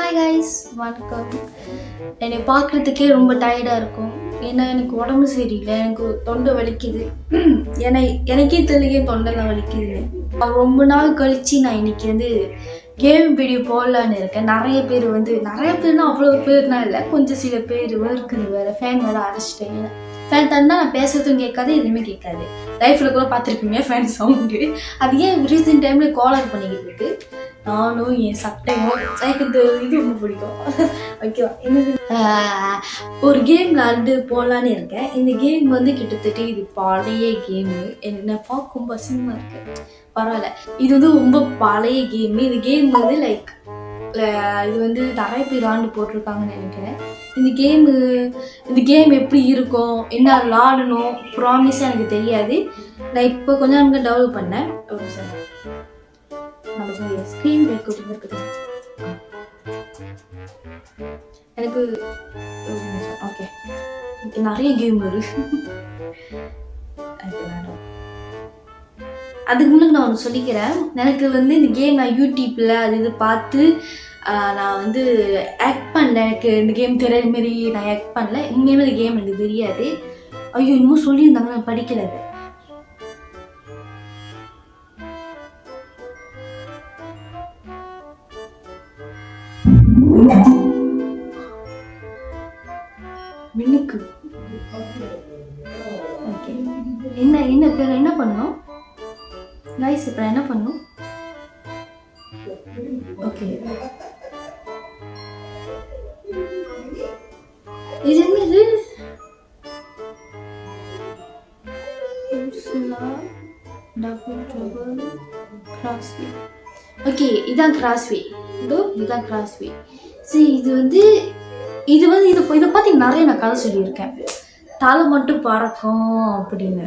Hi guys, வணக்கம். என்னை பார்க்குறதுக்கே ரொம்ப டயர்டாக இருக்கும். ஏன்னா எனக்கு உடம்பு சரியில்லை, எனக்கு தொண்டை வலிக்குது. எனக்கே தெரியலையே தொண்டைலாம் வலிக்குது. ரொம்ப நாள் கழித்து நான் இன்னைக்கு கேம் வீடியோ போடலான்னு இருக்கேன். நிறைய பேர்னா அவ்வளோ பேர்னா இல்லை, கொஞ்சம் சில பேர் இருக்குது. வேறு ஃபேன் வேறு அரைச்சிட்டேன். ஃபேன் தந்தால் நான் பேசுறதும் கேட்காது, எதுவுமே கேட்காது. லைஃப்பில் கூட பார்த்துருப்பீங்க ஃபேன் சவுண்டு. அது ஏன் ரீசெண்ட் டைமில் காலர் பண்ணிக்கிட்டு இருக்கு. நானும் என் சட்டையும் எனக்கு இது ரொம்ப பிடிக்கும். ஓகேவா, ஒரு கேம் விளாண்டு போகலான்னு இருக்கேன். இந்த கேம் கிட்டத்தட்ட இது பழைய கேமு. என்ன பார்க்கும் பசங்கமாக இருக்கு, பரவாயில்ல. இது ரொம்ப பழைய கேமு. இந்த கேம் லைக் இது நிறைய பேர் விளாண்டு போட்டிருக்காங்கன்னு நினைக்கிறேன். இந்த கேம் எப்படி இருக்கும், என்ன விளாடணும், ப்ராமிஸாக எனக்கு தெரியாது. நான் இப்போ கொஞ்சம் நேரம் டெவலப் பண்ணேன். ஸ்க்ரீன் ரெக்கார்டிங் இருக்குது எனக்கு. ஓகே, நிறைய கேம் இருக்கு. அதுக்கு முன்னாடி நான் ஒன்று சொல்லிக்கிறேன். எனக்கு இந்த கேம் நான் யூடியூப்பில் இது பார்த்து நான் ஆக்ட் பண்ணல. எனக்கு இந்த கேம் தெரியாத மாரி நான் ஆக்ட் பண்ணல. உண்மையுமே இந்த கேம் எனக்கு தெரியாது. ஐயோ, இன்னும் சொல்லியிருந்தாங்க, நான் படிக்கல. மின்னுக்கு ஓகே, என்ன பேர் என்ன பண்ணணும் கைஸ்? இப்போ என்ன பண்ணணும்? ஓகே, இது என்னது? கிராஸ்வே. ஓகே, இதான் கிராஸ்வே. இதுதான் கிராஸ்வே. சரி, இதை பற்றி நிறைய நான் கதை சொல்லியிருக்கேன். தலை மட்டும் பறக்கும் அப்படின்னு.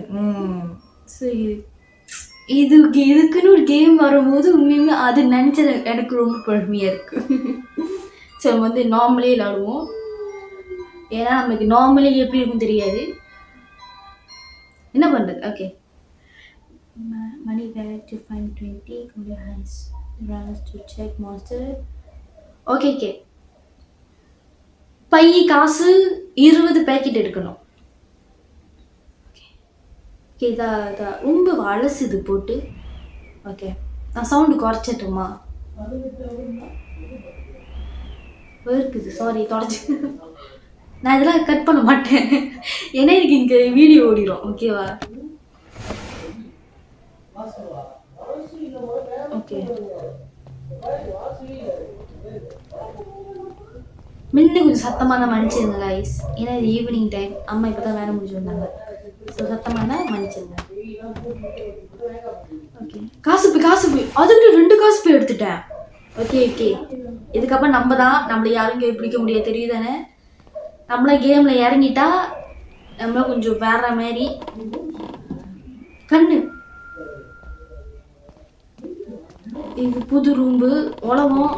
சரி, இதுக்குன்னு ஒரு கேம் வரும்போது உண்மையுமே அது நினச்சது எனக்கு ரொம்ப பெருமையாக இருக்கு. ஸோ நம்ம நார்மலே விளாடுவோம். ஏன்னா நமக்கு நார்மலே எப்படி இருக்கும் தெரியாது. என்ன பண்ணுறது? Okay, money back to fine 20 hands to check master. Okay, bye காசு 20 பேக்கெட் எடுக்கணும். ஓகே, ரொம்ப அலசுது போட்டு. ஓகே, நான் சவுண்டு குறைச்சிட்டுமா? இருக்குது, சாரி, தொடச்சி. நான் இதெல்லாம் கட் பண்ண மாட்டேன், ஏன்னா எனக்கு இங்கே வீடியோ ஓடிடும். ஓகேவா? ஓகே, முன்ன கொஞ்சம் சத்தமாக தான் மன்னிச்சிருங்க கைஸ். ஏன்னா இது ஈவினிங் டைம், அம்மா இப்போ தான் வேலை முடிச்சு வந்தாங்க. ஸோ சத்தமாக தான் மன்னிச்சிருங்க. ஓகே, காசு போய் அதுக்கு 2 காசு போய் எடுத்துட்டேன். ஓகே, இதுக்கப்புறம் நம்மளை யாரும் கேம் பிடிக்க முடியாது, தெரியுதானே? நம்மள கேமில் இறங்கிட்டா நம்மள கொஞ்சம் வேற மாதிரி. கண்ணு, இது புது ரூம்பு, உலகம்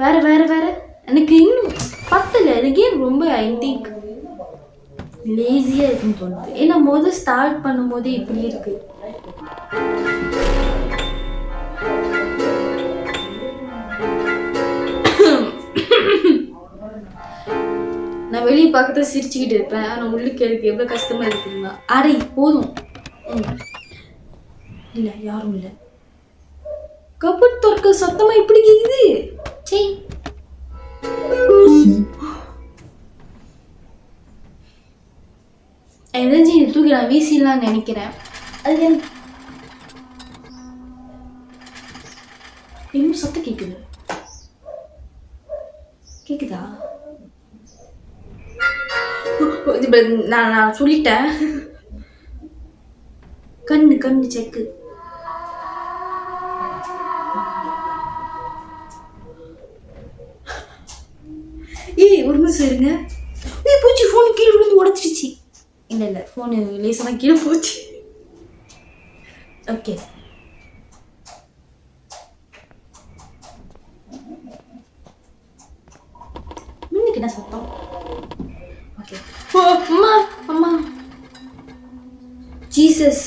வேற. எனக்கு இன்னும் பத்தல. இந்த கேம் ரொம்ப ஐ திங்க் லேசியாக இருக்குன்னு தோணுது. ஏன்னா ஸ்டார்ட் பண்ணும் போதே இப்படி இருக்கு. நான் வெளியே பார்க்கறத சிரிச்சுக்கிட்டு இருப்பேன், ஆனால் உள்ளுக்கு எனக்கு எவ்வளோ கஷ்டமா இருக்குங்களா? அடை போதும். இல்லை, யாரும் இல்லை. கபட் திறக்க சத்தமா இப்படி கேக்குது. சரி, எனர்ஜி தூக்கி நான் வீசிடலாம்னு நினைக்கிறேன். அது இன்னும் சத்தம் கேக்குதா? நான் சொல்லிட்டேன். கண்ணு செக்கு. ஒரு நிமிஷம் இருங்க. பூச்சி, ஃபோன் கீழே விழுந்து உடச்சிருச்சு. இல்லை, ஃபோனு லேசாக கீழே போச்சு. ஓகே, முன்னுக்கு என்ன சத்தம்? ஓகே, அம்மா ஜீசஸ்.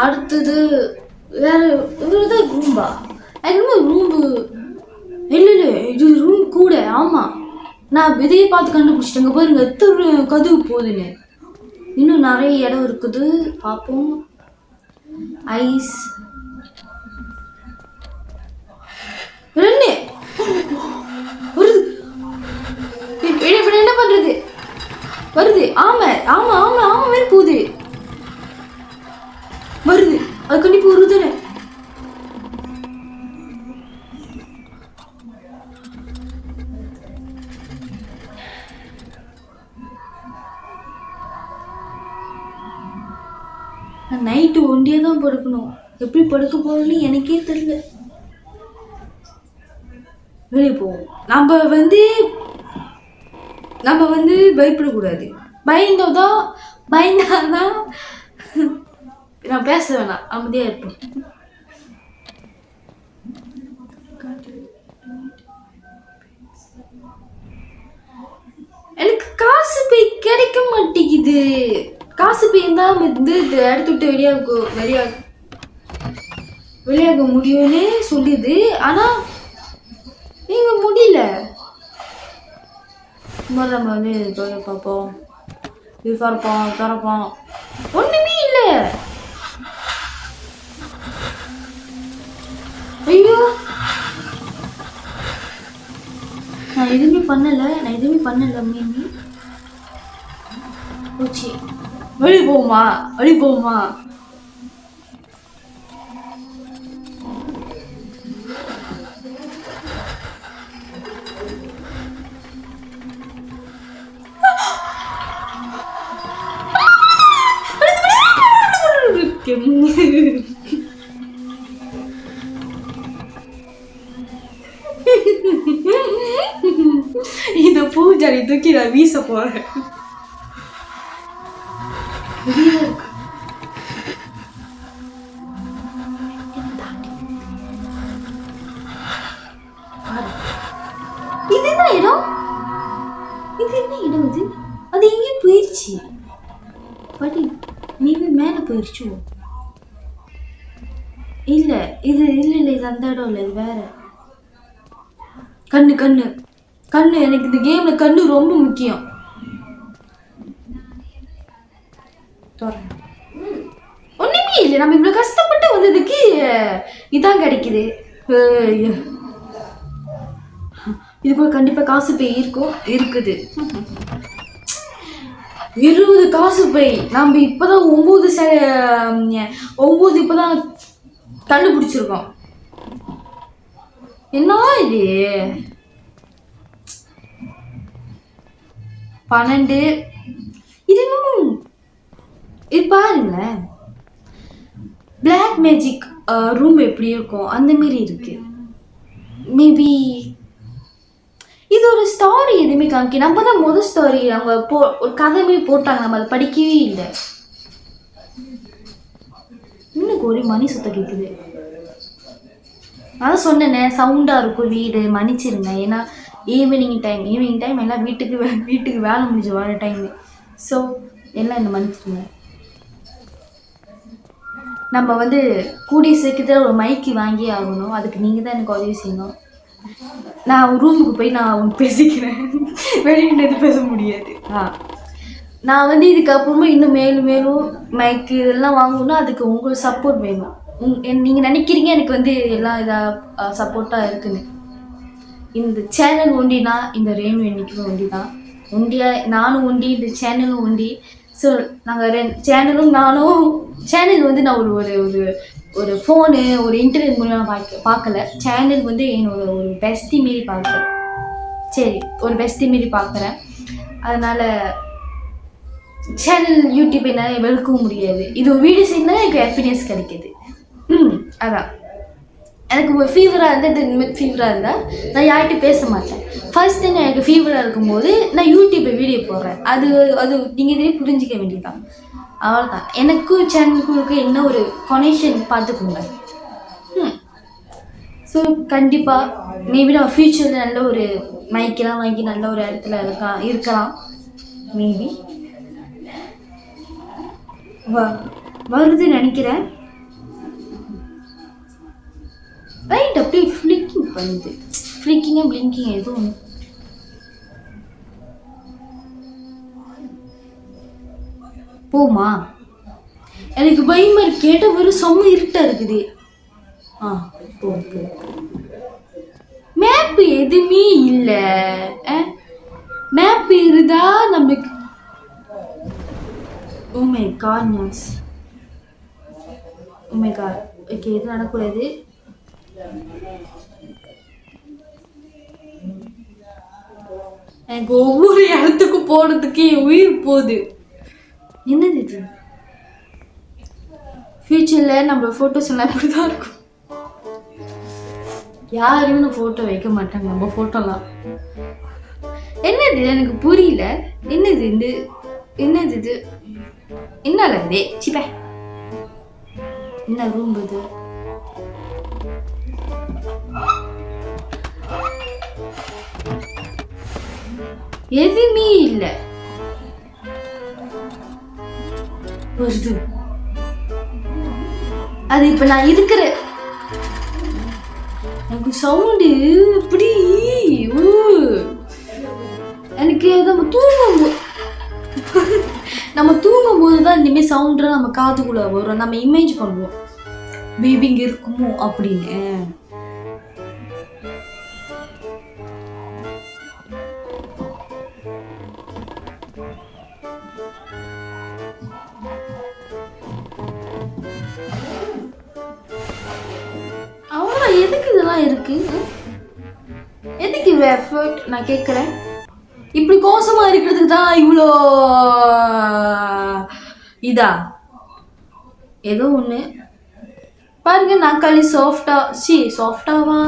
அடுத்தது வேற இவ்வளோதான் ரூம்பா. எனக்கு ரூம்பு இல்லை இது ரூம் கூட. ஆமாம், நான் விதையை பார்த்து கண்டுபிடிச்சிட்டேங்க. பாருங்க எத்தனை கதவு போகுதுன்னு. இன்னும் நிறைய இடம் இருக்குது, பார்ப்போம். ஐஸ் ரெண்டு வருது. என்ன பண்றது? வருது. ஆமா ஆமா ஆமா ஆமா வேறு போகுது. வருது, அது கண்டிப்பா வருது. நைட்டு ஒண்டியே தான் படுக்கணும். எப்படி படுக்க போறோம்னு எனக்கே தெரியல. வெளியே போவோம். நம்ம வந்து பயப்படக்கூடாது. பயந்தாதான் நான் பேச வேணாம், அமைதியா இருப்பேன். எனக்கு காசு போய் கிடைக்க மாட்டேங்குது. காசு போயிருந்தா வந்து எடுத்து விட்டு வெளியாக முடியும்னு சொல்லுது. ஆனா நீங்க முடியல. நம்ம வந்து பார்ப்போம், திறப்போம். ஒண்ணுமே இல்ல. ஐயோ, நான் எதுவுமே பண்ணல. மீனி போச்சு. வெளியே போகுமா? இந்த பூஜாரி தூக்கி நான் வீச போறேன். இது என்ன இடம்? இது அது எங்கேயும் போயிடுச்சு. பாட்டி நீவே மேல போயிடுச்சு. இல்ல இது அந்த இடம் இல்ல, இது வேற. கண்ணு எனக்கு இந்த கேம்ல கண்ணு ரொம்ப முக்கியம். ஒண்ணுமே இல்லை. நம்ம இவ்வளவு கஷ்டப்பட்டு வந்ததுக்கு இதான் கிடைக்குது. இதுக்குள்ள கண்டிப்பா காசு பை இருக்குது. 20 காசு பை. நம்ம இப்பதான் 9 இப்பதான் கண்டுபிடிச்சிருக்கோம். என்ன இது? 12. இது பாருங்களேன், பிளாக் மேஜிக் ரூம் எப்படி இருக்கும் அந்த மாரி இருக்கு. மேபி இது ஒரு ஸ்டோரி எதுவுமே காமிக்க. நம்ம தான் முதல் ஸ்டோரி அவங்க ஒரு கதை மாரி போட்டாங்க, நம்ம அதை படிக்கவே இல்லை. இன்னும் ஒரு மணி சுத்தம் கேட்குது. அதான் சொன்னேனே, சவுண்டா இருக்கும் வீடு, மன்னிச்சிருங்க. ஏன்னா ஈவினிங் டைம் எல்லாம் வீட்டுக்கு வேலை முடிஞ்சு வர டைம். ஸோ எல்லாம் இந்த மன்னிச்சிருங்க. நம்ம வந்து கூடிய சீக்கிரத்தில் ஒரு மைக்கு வாங்கி ஆகணும். அதுக்கு நீங்கள் தான் எனக்கு உதவி செய்யணும். நான் ரூமுக்கு போய் நான் பேசிக்கிறேன். வெளியிட்டு பேச முடியாது. நான் வந்து இதுக்கப்புறமா இன்னும் மேலும் மைக்கு இதெல்லாம் வாங்கணும்னா அதுக்கு உங்களுக்கு சப்போர்ட் வேணும். நீங்கள் நினைக்கிறீங்க எனக்கு வந்து எல்லாம் இதாக சப்போர்ட்டாக இருக்குன்னு. இந்த சேனல் ஒண்டினா இந்த ரேணு என்னைக்குமே ஒண்டி தான். நானும் ஒண்டி, இந்த சேனலும் ஒண்டி. ஸோ நாங்கள் சேனல் வந்து நான் ஒரு ஃபோனு ஒரு இன்டர்நெட் மூலமாக பார்க்கல. சேனல் வந்து என்னோட ஒரு பெஸ்டி மாரி பார்க்குறேன். சரி, ஒரு பெஸ்டி மாரி பார்க்குறேன். அதனால் சேனல் யூடியூப் என்னால் வெறுக்கவும் முடியாது. இது ஒரு வீடியோ செய்யணும்னா எனக்கு ஹாப்பினஸ் கிடைக்கிது. அதான் எனக்கு ஃபீவராக இருந்தால் நான் யார்கிட்டையும் பேச மாட்டேன். ஃபர்ஸ்ட் டைம் எனக்கு ஃபீவராக இருக்கும்போது நான் யூடியூப்பில் வீடியோ போடுறேன். அது நீங்கள் இதே புரிஞ்சிக்க வேண்டியதான். அவ்வளோதான். எனக்கும் சேனலுக்கும் என்ன ஒரு கனெக்ஷன் பார்த்துக்கோங்க. ஸோ கண்டிப்பாக மேபி நான் ஃப்யூச்சரில் நல்ல ஒரு மைக்கெல்லாம் வாங்கி நல்ல ஒரு இடத்துல இருக்கலாம். மேபி வருதுன்னு நினைக்கிறேன். ரைட் அப்படியே ஃப்ளிக்கிங் பண்ணுது. ஃப்ளிக்கிங்காக பிளிங்கிங் ஏதோ ஒன்று. போமா எனக்கு பயமா இருக்கு. கேட்ட வெறும் செம்ம இருட்டா இருக்குது. போ போ. மேப் எதுவுமே இல்லை. மேப் இருந்தா நம்மளுக்கு. Oh my goodness. Oh my god. Okay இது நடக்கூடாது. எனக்கு ஒவ்வொரு இடத்துக்கும் போறதுக்கு என் உயிர் போகுது. என்னது இது? ஃபியூச்சரில் நம்ம ஃபோட்டோஸ் எல்லாம் இப்படி தான் இருக்கும். யாரும் ஃபோட்டோ வைக்க மாட்டாங்க நம்ம ஃபோட்டோலாம். என்னது எனக்கு புரியல. என்னது இது? என்னது இது? என்னல இது? சிப்ப என்ன ரூம் இது? எதுவுமே இல்லை. வருது அது. இப்ப நான் இருக்கிற எனக்கு சவுண்டு எப்படி எனக்கு நம்ம தூங்கும் போதுதான் இனிமே சவுண்ட் நம்ம காதுக்குள்ள வரும். நம்ம இமேஜ் பண்ணுவோம் பேபி இங்க இருக்குமோ அப்படின்னு. எதுக்கு இதெல்லாம் இருக்கு? எதுக்கு இவ்வளோ எஃபர்ட் நான் கேட்குறேன். இப்படி கோசமா இருக்கிறதுக்கு தான் இவ்வளோ இதா? ஏதோ ஒன்று பாருங்க. நாக்காளி சாஃப்டாவா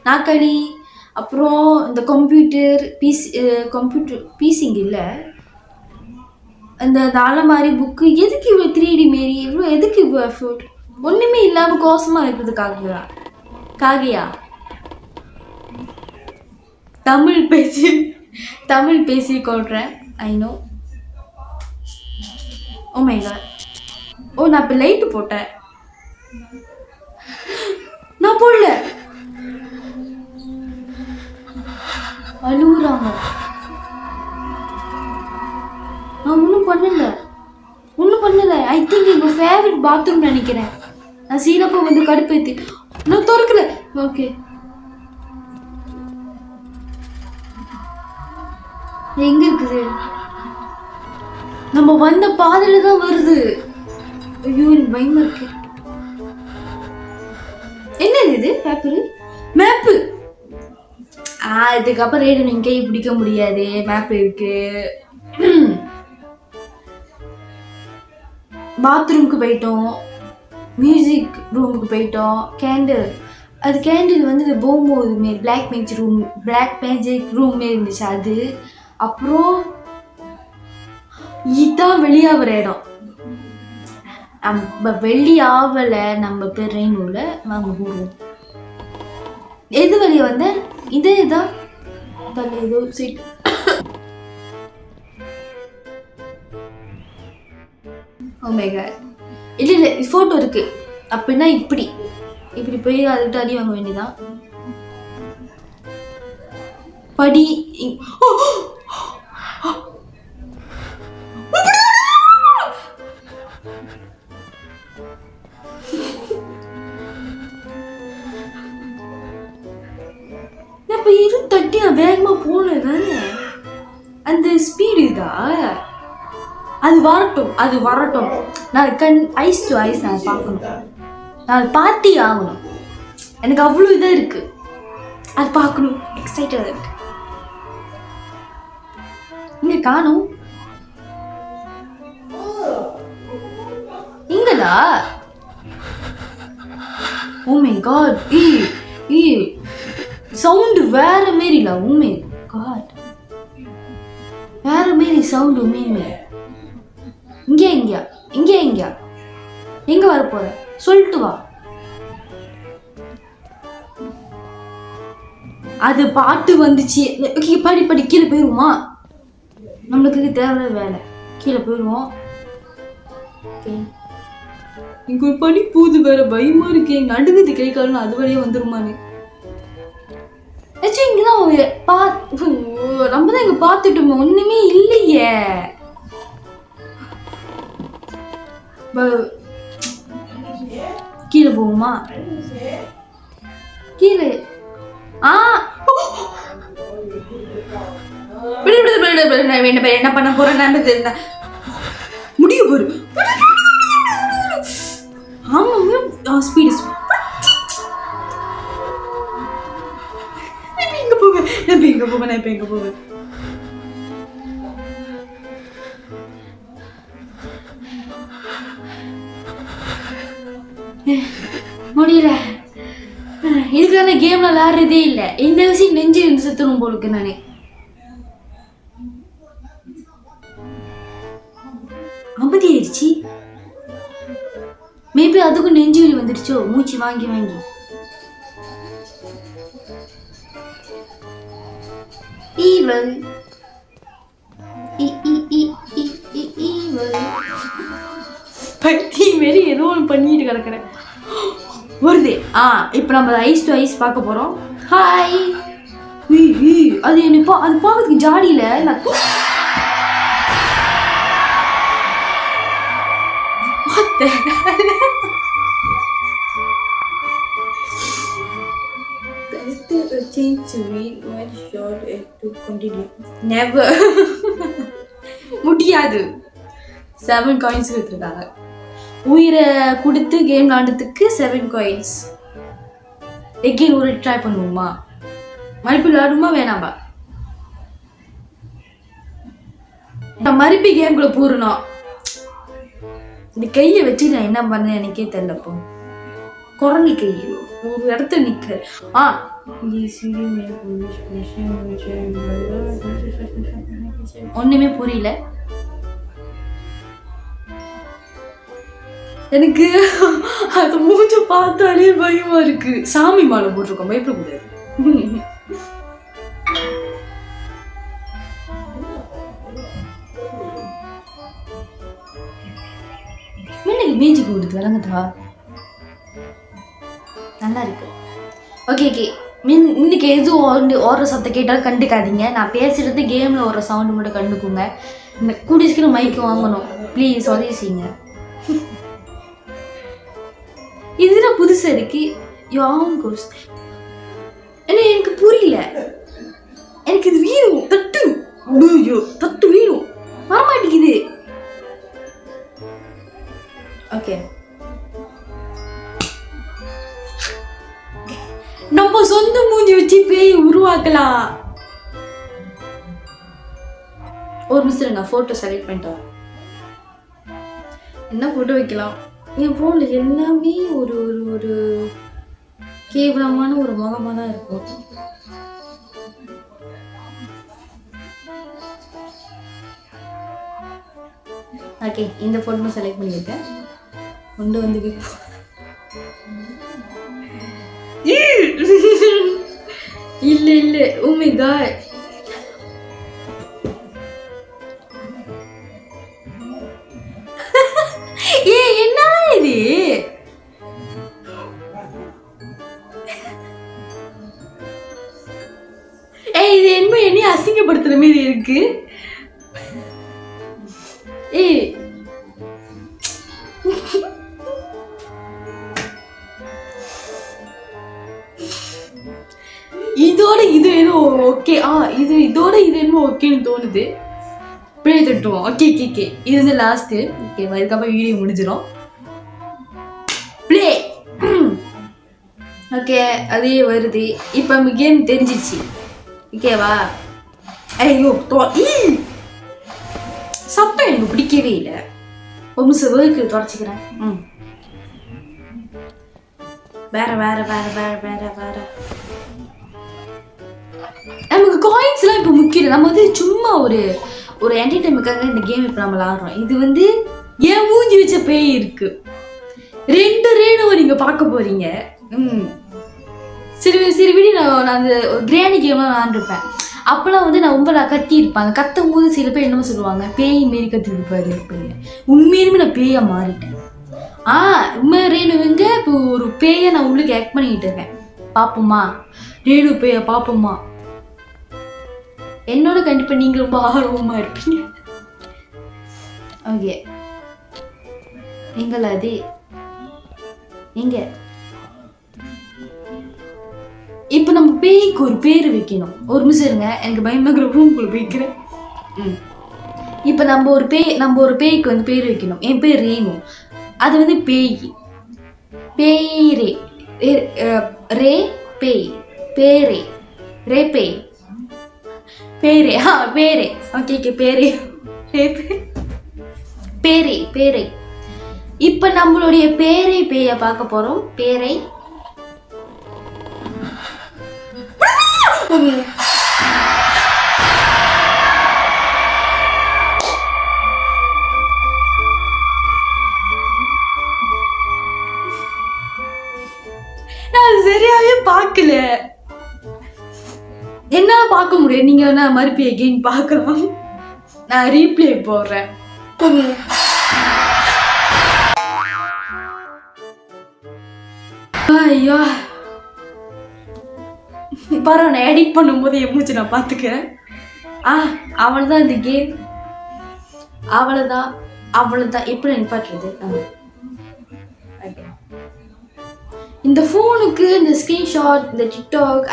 நாக்காளி. அப்புறம் இந்த கம்ப்யூட்டர் பீசிங் இல்லை, இந்த அலமாரி புக்கு. எதுக்கு இவ்வளோ 3D மாரி இவ்வளோ? எதுக்கு இவ்வளோ எஃபர்ட்? ஒன்றுமே இல்லாமல் கோசமா இருக்கிறதுக்காகயா? தமிழ் பேசி கொள்றேன். I know. Oh my god. Oh நான் இப்போ லைட்டு போட்டேன். நான் போடல. அழுகுறாங்க. நான் ஒன்றும் பண்ணல. ஐ திங்க் எங்கள் ஃபேவரட் பாத்ரூம் நினைக்கிறேன். நான் சீனப்போ வந்து கடுப்பேத்தி நான் திறக்கல. ஓகே எங்க இருக்குது? நம்ம வந்த பாதையில தான் வருது. ஐயோ எனக்கு பயமா இருக்கு. என்னது இது? மேப்பு. இதுக்கப்புறம் ரேடு நீங்க கை பிடிக்க முடியாது. மேப் இருக்கு. பாத்ரூமுக்கு போயிட்டோம், மியூசிக் ரூமுக்கு போயிட்டோம். கேண்டில் வந்து போகும்போது மாரி பிளாக் மேஜிக் ரூம் மாரி இருந்துச்சு அது. அப்புறம் இதுதான் வெளியாகிற இடம். நம்ம வெளியாகலை. நம்ம பேர் ரெயினோல வாங்க போடுவோம். எது வெளியே வந்த? இதேதான் ஏதோ சீட். Oh my god. இல்லை ஃபோட்டோ இருக்கு அப்படின்னா இப்படி போய் அதுக்கிட்ட அடி வாங்க வேண்டியதான். படி. இப்ப தட்டி நான் வேகமா போனதானே. அந்த ஸ்பீடு இதா? அது வரட்டும். நான் ஐஸ் டு ஐஸ் நான் பார்க்கணும். நான் பார்ட்டி ஆகணும். எனக்கு அவ்வளோ இதாக இருக்கு. அது பார்க்கணும். எக்ஸைட்டடாக இருக்கு. இங்க காணும். இங்கடா. ஓ மை காட். சவுண்டு வேற மாரில. ஓ மை காட். வேற மாரி சவுண்டு. உண்மையுமே எங்க வர போற சொல்லிட்டு வா. அது பாட்டு வந்துச்சு. படி கீழே போயிருவோமா? நம்மளுக்கு தேவை வேலை. கீழே போயிருவோம். இங்க ஒரு பனி பூது வேற பயமா இருக்கு. எங்க நடுங்குது கை காலம், அது வழியே வந்துருமான்னு. இங்கதான் நம்ம தான் இங்க பாத்துட்டோமே, ஒண்ணுமே இல்லையே. கீழே போகுமா? கீழே என்ன பண்ண போறேன் முடிய போரு. ஆமா ஸ்பீடு. எங்க போவேன்? எங்க போவேன்? முடியல. இதுக்கான கேம்ல விளையாடுறதே இல்லை. இந்த விஷயம் நெஞ்சு இருந்து செத்துணும் போலுக்கு. நானே அம்பதி ஆயிடுச்சு. மேபி அதுக்கும் நெஞ்சு வலி வந்துடுச்சோ, மூச்சு வாங்கி வாங்கி. ஈவல் பத்தி மாரி ஏதோ ஒன்று பண்ணிட்டு கிடக்குறேன். வருது. இப்போ நம்ம ஐஸ் டு ஐஸ் பார்க்க போறோம். ஹாய். அது எனக்கு அது பார்க்கறதுக்கு ஜாடியில முடியாது. 7 காயின்ஸ் கொடுத்துருக்காங்க. உயிரை கொடுத்து கேம் விளாண்டதுக்கு 7 காயின்ஸ். எகைன் ஒரு ட்ரை பண்ணுவோமா? மறுபடி விளையாடுமா வேணாம்பா? மறுபடி கேம்குள்ள பூரணும். இந்த கையை வச்சு நான் என்ன பண்ணேன் எனக்கே தெரியல. இப்போ குரங்கு கை ஒரு இடத்துல நிக்க. ஒண்ணுமே புரியல எனக்கு. அது மூஞ்ச பார்த்தாலே பயமா இருக்கு. சாமி மாலை போட்டிருக்கோம், பயப்படக்கூடாது. மின்னக்கு மேஜிக் கொடுத்து விளங்குதா? நல்லா இருக்கு. ஓகே இன்னைக்கு எதுவும் ஓடுற சத்தம் கேட்டாலும் கண்டுக்காதீங்க. நான் பேசுறது கேம்ல ஒரு சவுண்டு மட்டும் கண்டுக்குங்க. இந்த கூடிய மைக்கு வாங்கணும் ப்ளீஸ், உதவி செய்யுங்க. இதுதான் புதுசா இருக்கு. எனக்கு புரியல. எனக்கு இது வீணும். தட்டு வீணும், வரமாட்டேங்குது. ஓகே, நம்ம சொந்த மூஞ்சி வச்சு பேய் உருவாக்கலாம். ஒரு நிமிஷம் நான் போட்டோ செலக்ட் பண்ணிட்டேன். என்ன போட்டோ வைக்கலாம்? என் போன்ல எல்லாமே ஒரு ஒரு கேவலமான ஒரு முகமா தான் இருக்கும். ஓகே, இந்த போட்டோ செலக்ட் பண்ணியிருக்கேன். கொண்டு வந்து இல்ல oh my god. என்ன இது? இது என்ன அசிங்கப்படுத்துற மாதிரி இருக்கு. இதோட இது ஏதோ ஓகே. இதோட இது என்னமோ ஓகேன்னு தோணுது. பிளே தட்டுவோம். ஓகே இது வந்து லாஸ்ட். ஓகே, அதுக்கப்புறம் வீடியோ முடிஞ்சிடும். பிளே. ஓகே, அதே வருது. இப்போ நம்ம கேம் தெரிஞ்சிச்சு. ஓகேவா? ஐயோ சத்தம் எனக்கு பிடிக்கவே இல்லை. ஒரு நிமிஷம் வேர்க்கு தொடச்சிக்கிறேன். வேற நமக்கு காயின்ஸ்லாம் இப்போ முக்கியம். நம்ம வந்து சும்மா ஒரு என்டர்டைன்மெண்ட்காக இந்த கேம் இப்போ நம்ம விளாடுறோம். இது வந்து ஏன் மூஞ்சி வச்ச பேய் இருக்கு. 2 ரேணுவை நீங்க பார்க்க போறீங்க. சரி விடி. நான் அந்த கிராணி கேம்லாம் விளாண்டுருப்பேன். அப்பெல்லாம் வந்து நான் ரொம்ப கத்தி இருப்பாங்க. கத்தும் போது சில பேர் என்னமோ சொல்லுவாங்க, பேய் மாரி கத்தி இருப்பாரு அப்படின்னு. உண்மையிலுமே நான் பேயா மாறிட்டேன். ரேணுங்க இப்போ ஒரு பேயை நான் உள்ளுக்கு ஆக்ட் பண்ணிக்கிட்டு இருக்கேன். பாப்போமா ரேணு பேய பாப்போமா? என்னோட கண்டிப்பா நீங்க ரொம்ப ஆர்வமா இருப்பீங்க. ஓகே எங்கள அது எங்க இப்ப நம்ம பேய்க்கு ஒரு பேரு வைக்கணும். ஒரு நிமிஷம் இருங்க, எனக்கு பயமாக்குற ரூம்குள்ள போய்க்கிறேன். இப்ப நம்ம ஒரு பேய்க்கு வந்து பேர் வைக்கணும். என் பேர் ரேணு, அது வந்து பேய். பேரே ரே பேய் பேரே ரே பேய் பேரே பேரே ஓகே பேரே பேரே பேரே. இப்ப நம்மளுடைய பேரை பேய பார்க்க போறோம். பேரை நான் சரியாவே பார்க்கல. என்னால பார்க்க முடியாது. நீங்க வேணா மறுபடி எகைன் பார்க்கலாம். நான் ரீப்ளே போடுறேன். ஐயோ பரவாயில்ல, நான் எடிட் பண்ணும்போது எம்முச்சு நான் பார்த்துக்கிறேன். அவ்வளோதான் இந்த கேம். அவ்வளோதான் எப்படி நிப்பாட்டுறது? இந்த ஃபோனுக்கு இந்த ஸ்க்ரீன்ஷாட், இந்த டிக்டாக்,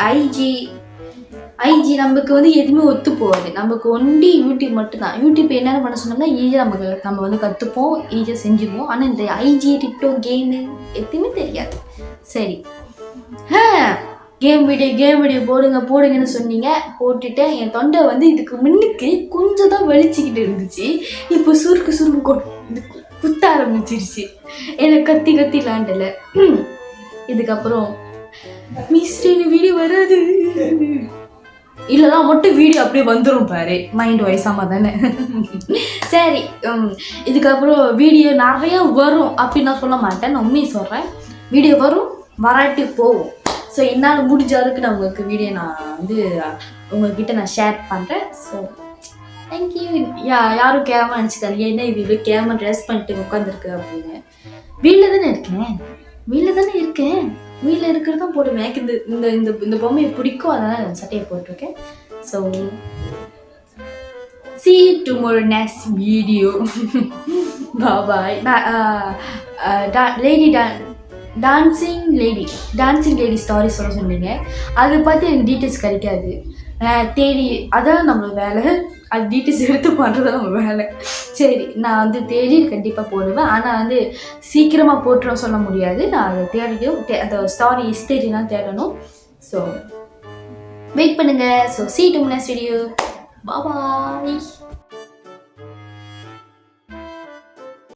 ஐஜி நமக்கு வந்து எதுவுமே ஒத்து போகாது. நமக்கு ஒன்லி யூடியூப் மட்டும்தான். யூடியூப் என்னென்ன பண்ண சொன்னோம்னா ஈஸியாக நம்ம வந்து கற்றுப்போம், ஈஸியாக செஞ்சுக்குவோம். ஆனால் இந்த ஐஜி, டிக்டாக், கேமு எதுவுமே தெரியாது. சரி, கேம் வீடியோ போடுங்கன்னு சொன்னீங்க, போட்டுட்டேன். என் தொண்டை வந்து இதுக்கு முன்னுக்கு கொஞ்சம் தான் வெளிச்சிக்கிட்டு இருந்துச்சு. இப்போ சுருக்கு குத்த ஆரம்பிச்சிருச்சு. எனக்கு கத்தி லாண்டல. இதுக்கப்புறம் மிஸ்டேன் வீடியோ வராது இல்லைனா மட்டும் வீடியோ அப்படியே வந்துடும் பாரு, மைண்ட் வைஸாம தானே. சரி, இதுக்கப்புறம் வீடியோ நிறைய வரும் அப்படின்னு நான் சொல்ல மாட்டேன். நான் உண்மையை சொல்கிறேன். வீடியோ வரும், வராட்டி போகும். ஸோ என்னால் முடிஞ்ச அளவுக்கு நான் உங்களுக்கு வீடியோ நான் வந்து உங்கள்கிட்ட நான் ஷேர் பண்ணுறேன். So thank you. யாரும் கேமரா நினச்சிக்காங்க என்ன இது இவ்வளோ கேமரா ட்ரெஸ் பண்ணிட்டு உட்காந்துருக்கு அப்படின்னு. வீட்டில் தானே இருக்கேன். வீட்டில் இருக்கிறது தான் போடுவேன். எனக்கு இந்த பொம்மையை பிடிக்கும், அதனால் நான் சட்டையை போட்டிருக்கேன். So see you tomorrow next video. Bye. Dancing lady story சொல்ல சொன்னீங்க. அதை பார்த்து எனக்கு டீட்டெயில்ஸ் கிடைக்காது. தேடி அதான் நம்மளோட வேலை. அது டீட்டெயில்ஸ் எடுத்து பண்ணுறது நம்ம வேலை. சரி, நான் வந்து தேடி கண்டிப்பாக போடுவேன். ஆனால் வந்து சீக்கிரமாக போட்டுரும் சொல்ல முடியாது. நான் அதை தேடியும் அந்த ஸ்டாரி ஹிஸ்டரிலாம் தேடணும். ஸோ வெயிட் பண்ணுங்கள். So see you tomorrow next video. Bye.